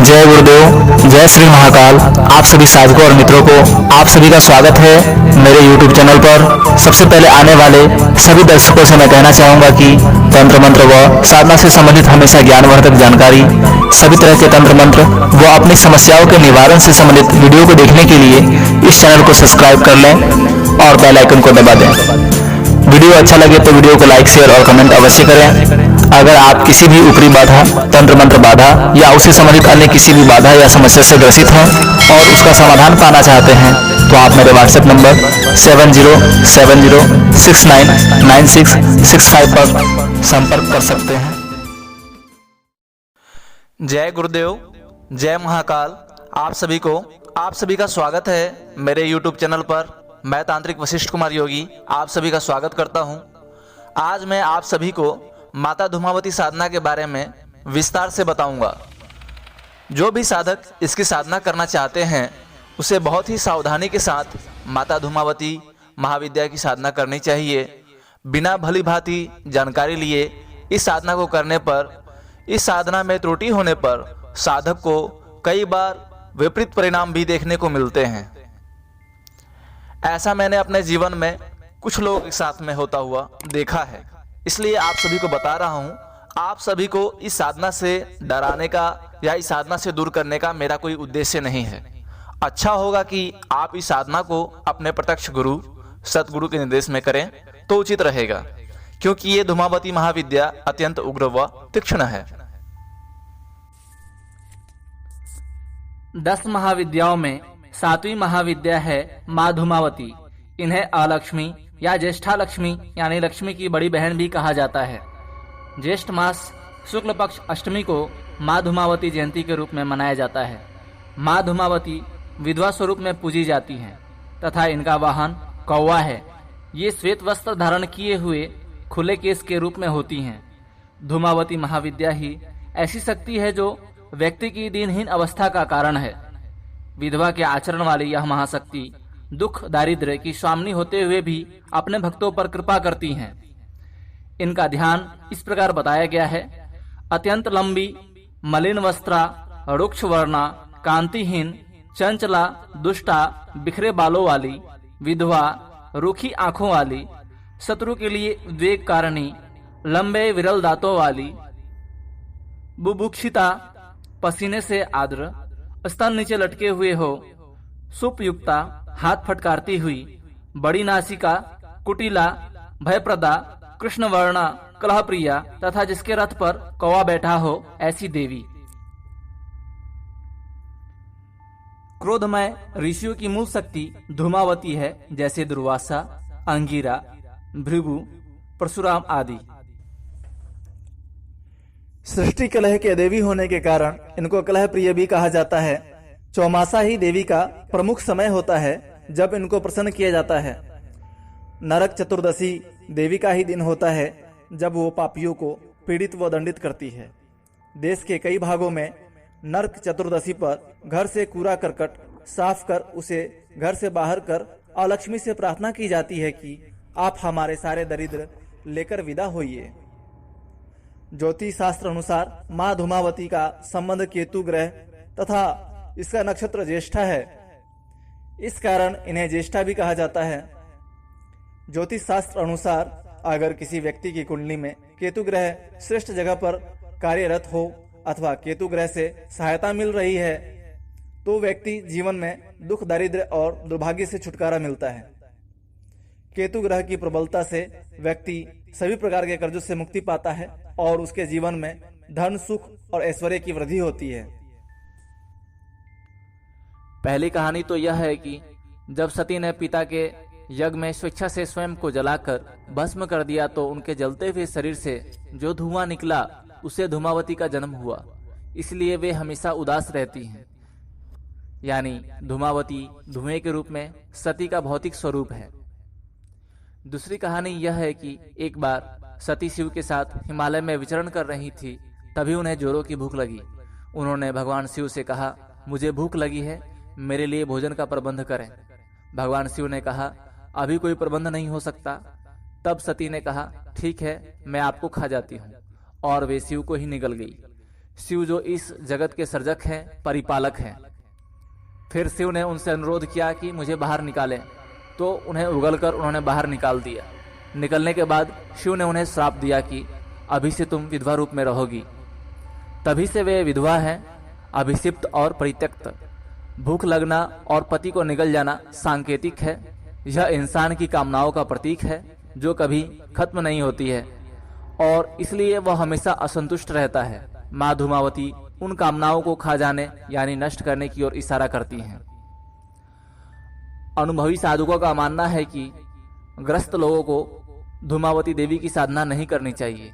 जय गुरुदेव, जय श्री महाकाल। आप सभी साधकों और मित्रों को आप सभी का स्वागत है मेरे YouTube चैनल पर। सबसे पहले आने वाले सभी दर्शकों से मैं कहना चाहूँगा कि तंत्र मंत्र व साधना से संबंधित हमेशा ज्ञानवर्धक जानकारी, सभी तरह के तंत्र मंत्र व अपनी समस्याओं के निवारण से संबंधित वीडियो को देखने के लिए इस चैनल को सब्सक्राइब कर लें और बेल आइकन को दबा दें। वीडियो अच्छा लगे तो वीडियो को लाइक, शेयर और कमेंट अवश्य करें। अगर आप किसी भी ऊपरी बाधा, तंत्र मंत्र बाधा या उससे संबंधित अन्य किसी भी बाधा या समस्या से ग्रसित हैं और उसका समाधान पाना चाहते हैं तो आप मेरे व्हाट्सएप नंबर 7070699665 पर संपर्क कर सकते हैं। जय गुरुदेव, जय महाकाल। आप सभी का स्वागत है मेरे YouTube चैनल पर। मैं तांत्रिक वशिष्ठ कुमार योगी आप सभी का स्वागत करता हूं। आज मैं आप सभी को माता धूमावती साधना के बारे में विस्तार से बताऊंगा। जो भी साधक इसकी साधना करना चाहते हैं उसे बहुत ही सावधानी के साथ माता धूमावती महाविद्या की साधना करनी चाहिए। बिना भली भांति जानकारी लिए इस साधना को करने पर, इस साधना में त्रुटि होने पर साधक को कई बार विपरीत परिणाम भी देखने को मिलते हैं। ऐसा मैंने अपने जीवन में कुछ लोगों के साथ में होता हुआ देखा है, इसलिए आप सभी को बता रहा हूं। आप सभी को इस साधना से डराने का या इस साधना से दूर करने का मेरा कोई उद्देश्य नहीं है। अच्छा होगा कि आप इस साधना को अपने प्रत्यक्ष गुरु, सतगुरु के निर्देश में करें तो उचित रहेगा, क्योंकि ये धूमावती महाविद्या अत्यंत उग्र व तीक्ष्ण है। 10 महाविद्याओं में 7वीं महाविद्या है माँ धूमावती। इन्हें अलक्ष्मी या ज्येष्ठा लक्ष्मी यानी लक्ष्मी की बड़ी बहन भी कहा जाता है। ज्येष्ठ मास शुक्ल पक्ष अष्टमी को माँ धूमावती जयंती के रूप में मनाया जाता है। माँ धूमावती विधवा स्वरूप में पूजी जाती हैं तथा इनका वाहन कौवा है। ये श्वेत वस्त्र धारण किए हुए खुले केस के रूप में होती हैं। धूमावती महाविद्या ही ऐसी शक्ति है जो व्यक्ति की दीनहीन अवस्था का कारण है। विधवा के आचरण वाली यह महाशक्ति दुख दारिद्र्य की स्वामिनी होते हुए भी अपने भक्तों पर कृपा करती हैं। इनका ध्यान इस प्रकार बताया गया है। अत्यंत लंबी, मलिन वस्त्रा, रुक्ष वर्णा, कांतिहीन, चंचला, दुष्टा, बिखरे बालों वाली, विधवा, रूखी आंखों वाली, शत्रु के लिए उद्वेग कारिणी, लंबे विरल दांतों वाली, बुभुक्षिता, पसीने से आर्द्र, स्तन नीचे लटके हुए हो, सुपयुक्ता, हाथ फटकारती हुई, बड़ी नासिका, कुटिला, भयप्रदा, कृष्ण वर्णा, कलह प्रिया तथा जिसके रथ पर कौवा बैठा हो ऐसी देवी। क्रोधमय ऋषियों की मूल शक्ति धूमावती है, जैसे दुर्वासा, अंगिरा, भृगु, परशुराम आदि। सृष्टि कलह के देवी होने के कारण इनको कलह प्रिय भी कहा जाता है। चौमासा ही देवी का प्रमुख समय होता है जब इनको प्रसन्न किया जाता है। नरक चतुर्दशी देवी का ही दिन होता है जब वो पापियों को पीड़ित व दंडित करती है। देश के कई भागों में नरक चतुर्दशी पर घर से कूड़ा करकट साफ कर उसे घर से बाहर कर अलक्ष्मी से प्रार्थना की जाती है कि आप हमारे सारे दरिद्र लेकर विदा होइए। ज्योतिष शास्त्र अनुसार माँ धूमावती का संबंध केतु ग्रह तथा इसका नक्षत्र ज्येष्ठा है। इस कारण इन्हें ज्येष्ठा भी कहा जाता है। ज्योतिष शास्त्र अनुसार अगर किसी व्यक्ति की कुंडली में केतु ग्रह श्रेष्ठ जगह पर कार्यरत हो अथवा केतु ग्रह से सहायता मिल रही है तो व्यक्ति जीवन में दुख, दारिद्र्य और दुर्भाग्य से छुटकारा मिलता है। केतु ग्रह की प्रबलता से व्यक्ति सभी प्रकार के कर्जों से मुक्ति पाता है और उसके जीवन में धन, सुख और ऐश्वर्य की वृद्धि होती है। पहली कहानी तो यह है कि जब सती ने पिता के यज्ञ में स्वेच्छा से स्वयं को जलाकर भस्म कर दिया तो उनके जलते हुए शरीर से जो धुआं निकला उसे धूमावती का जन्म हुआ। इसलिए वे हमेशा उदास रहती हैं। यानी धूमावती धुएं के रूप में सती का भौतिक स्वरूप है। दूसरी कहानी यह है कि एक बार सती शिव के साथ हिमालय में विचरण कर रही थी। तभी उन्हें जोरों की भूख लगी। उन्होंने भगवान शिव से कहा, मुझे भूख लगी है, मेरे लिए भोजन का प्रबंध करें। भगवान शिव ने कहा, अभी कोई प्रबंध नहीं हो सकता। तब सती ने कहा, ठीक है, मैं आपको खा जाती हूँ, और वे शिव को ही निगल गई। शिव जो इस जगत के सर्जक हैं, परिपालक हैं। फिर शिव ने उनसे अनुरोध किया कि मुझे बाहर निकालें, तो उन्हें उगलकर उन्होंने बाहर निकाल दिया। निकलने के बाद शिव ने उन्हें श्राप दिया कि अभी से तुम विधवा रूप में रहोगी। तभी से वे विधवा हैं, अभिषिप्त और परित्यक्त। भूख लगना और पति को निगल जाना सांकेतिक है। यह इंसान की कामनाओं का प्रतीक है जो कभी खत्म नहीं होती है और इसलिए वह हमेशा असंतुष्ट रहता है। माँ धूमावती उन कामनाओं को खा जाने यानी नष्ट करने की ओर इशारा करती हैं। अनुभवी साधकों का मानना है कि ग्रस्त लोगों को धूमावती देवी की साधना नहीं करनी चाहिए।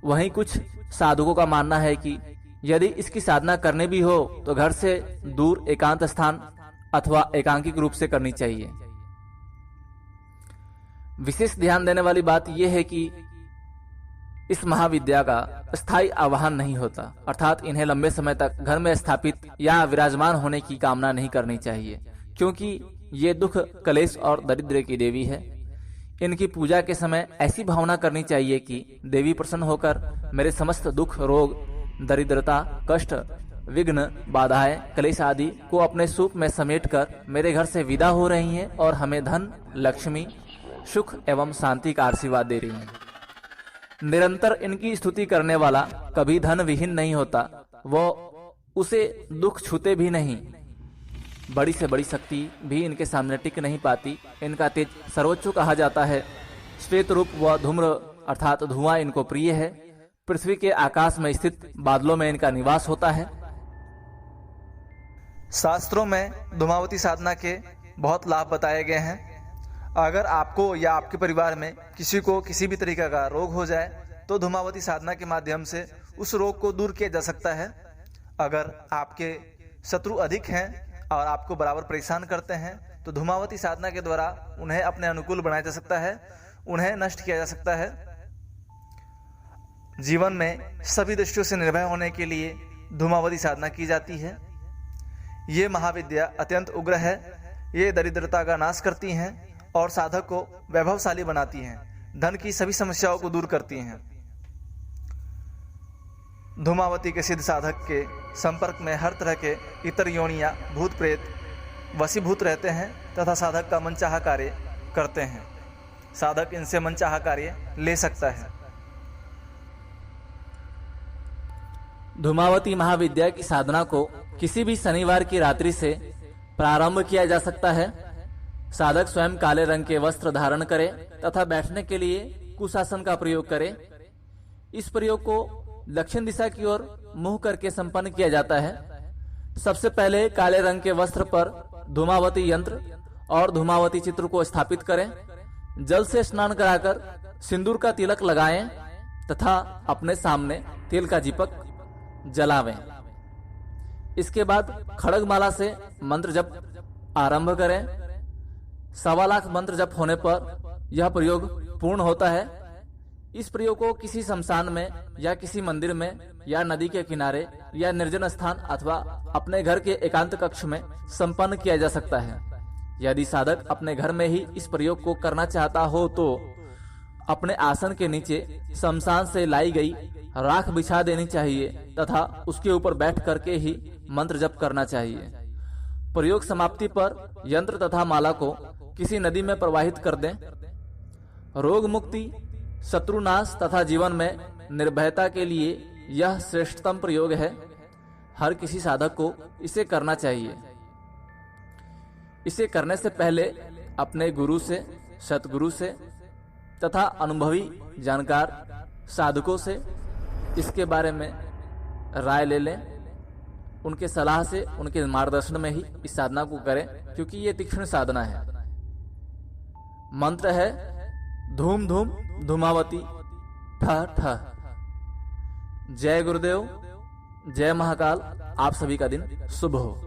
वहीं कुछ साधकों का मानना है कि यदि इसकी साधना करने भी हो तो घर से दूर एकांत स्थान अथवा एकांकिक रूप से करनी चाहिए। विशेष ध्यान देने वाली बात यह है कि इस महाविद्या का स्थायी आवाहन नहीं होता, अर्थात इन्हें लंबे समय तक घर में स्थापित या विराजमान होने की कामना नहीं करनी चाहिए, क्योंकि ये दुख, कलेश और दरिद्र की देवी है। इनकी पूजा के समय ऐसी भावना करनी चाहिए कि देवी प्रसन्न होकर मेरे समस्त दुख, रोग, दरिद्रता, कष्ट, विघ्न, बाधाएं, कलेश आदि को अपने सूप में समेटकर मेरे घर से विदा हो रही हैं और हमें धन, लक्ष्मी, सुख एवं शांति का आशीर्वाद दे रही हैं। निरंतर इनकी स्तुति करने वाला कभी धन विहीन नहीं होता, वो उसे दुख छूते भी नहीं। बड़ी से बड़ी शक्ति भी इनके सामने टिक नहीं पाती। इनका तेज सर्वोच्च कहा जाता है। श्वेत रूप व धूम्र अर्थात धुआं इनको प्रिय है। पृथ्वी के आकाश में स्थित बादलों में इनका निवास होता है। शास्त्रों में धूमावती साधना के बहुत लाभ बताए गए हैं। अगर आपको या आपके परिवार में किसी को किसी भी तरीके का रोग हो जाए तो धूमावती साधना के माध्यम से उस रोग को दूर किया जा सकता है। अगर आपके शत्रु अधिक हैं और आपको बराबर परेशान करते हैं तो धूमावती साधना के द्वारा उन्हें अपने अनुकूल बनाया जा सकता है, उन्हें नष्ट किया जा सकता है। जीवन में सभी दृष्टियों से निर्भय होने के लिए धूमावती साधना की जाती है। ये महाविद्या अत्यंत उग्र है। ये दरिद्रता का नाश करती हैं और साधक को वैभवशाली बनाती हैं, धन की सभी समस्याओं को दूर करती हैं। धूमावती के सिद्ध साधक के संपर्क में हर तरह के इतर योनियां, भूत प्रेत वशीभूत रहते हैं तथा साधक का मनचाहा कार्य करते हैं। साधक इनसे मनचाहा कार्य ले सकता है। धूमावती महाविद्या की साधना को किसी भी शनिवार की रात्रि से प्रारंभ किया जा सकता है। साधक स्वयं काले रंग के वस्त्र धारण करे तथा बैठने के लिए कुशासन का प्रयोग करे। इस प्रयोग को दक्षिण दिशा की ओर मुंह करके संपन्न किया जाता है। सबसे पहले काले रंग के वस्त्र पर धूमावती यंत्र और धूमावती चित्र को स्थापित करें। जल से स्नान कराकर सिंदूर का तिलक लगाएं तथा अपने सामने तेल का दीपक जलावें। इसके बाद खड़गमाला से मंत्र जप आरंभ करें। 1.25 लाख मंत्र जप होने पर यह प्रयोग पूर्ण होता है। इस प्रयोग को किसी शमशान में या किसी मंदिर में या नदी के किनारे या निर्जन स्थान अथवा अपने घर के एकांत कक्ष में संपन्न किया जा सकता है। यदि साधक अपने घर में ही इस प्रयोग को करना चाहता हो तो अपने आसन के नीचे शमशान से लाई गई राख बिछा देनी चाहिए तथा उसके ऊपर बैठ करके ही मंत्र जप करना चाहिए। प्रयोग समाप्ति पर यंत्र तथा माला को किसी नदी में प्रवाहित कर दें। रोग मुक्ति, शत्रुनाश तथा जीवन में निर्भयता के लिए यह श्रेष्ठतम प्रयोग है। हर किसी साधक को इसे करना चाहिए। इसे करने से पहले अपने गुरु से, सतगुरु से तथा अनुभवी जानकार साधकों से इसके बारे में राय ले लें। उनके सलाह से, उनके मार्गदर्शन में ही इस साधना को करें, क्योंकि ये तीक्ष्ण साधना है। मंत्र है धूम धूम धूमावती ठह ठह। जय गुरुदेव, जय महाकाल। आप सभी का दिन शुभ हो।